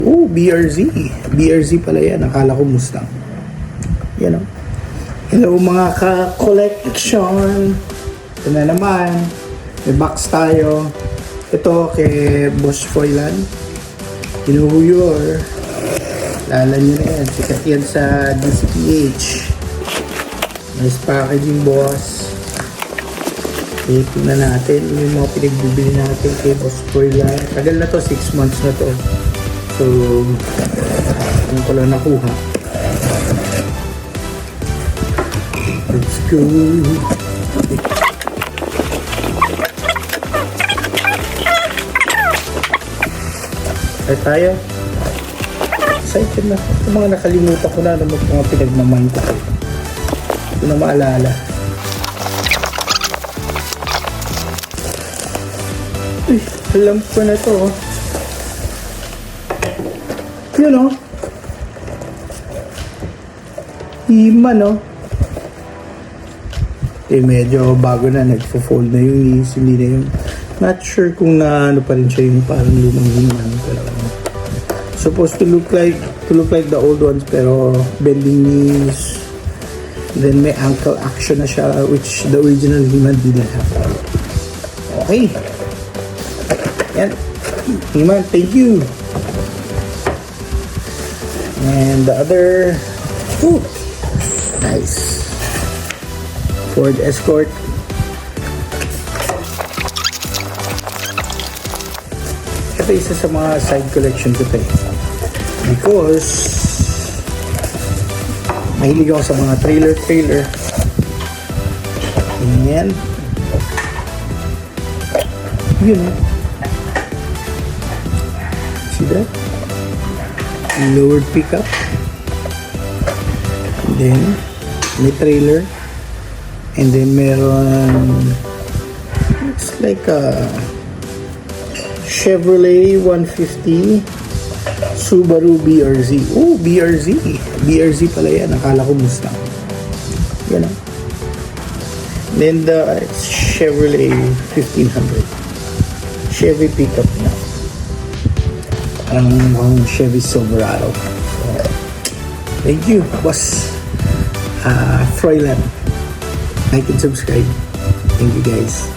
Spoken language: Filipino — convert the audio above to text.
Oh, BRZ. BRZ pala yan. Akala ko Mustang. Yan o. Hello mga ka-collection. Ito na naman. May box tayo. Ito kay Boss Froilan. Kinuhuyor. Lala nyo na yan. Sikat yan sa DCPH. Nice packaging, boss. Tingnan natin yung mga pinagbibili natin kay Boss Froilan. Tagal na to, 6 months na to. So, ano ko lang nakuha. Let's go. Ay tayo. Excited na. Ito mga nakalimutan ko na mga pinagmamain ko. Ito na maalala. Uy, alam ko na to. Yun o. Iman o. Medyo bago na. Nagpo-fold na yung knees. Hindi na yung... Not sure kung na ano pa rin siya yung parang lumang himan. Pero supposed to look like the old ones. Pero bending knees. Then may ankle action na siya. Which the original himan didn't have. Okay. Yan. Himan, thank you. And the other, ooh, nice, Ford Escort. Ito isa sa mga side collection ko tayo. Because, mahilig ako sa mga trailer. And, yun. See that? Lowered pickup, then may trailer, and then meron, it's like a Chevrolet 150 Subaru BRZ. Oh, BRZ pala yan. Akala ko Mustang. Yan o. Then the Chevrolet 1500 Chevy pickup na. Ang Chevy Silverado. So, thank you, Boss Froilan. Like and subscribe. Thank you, guys.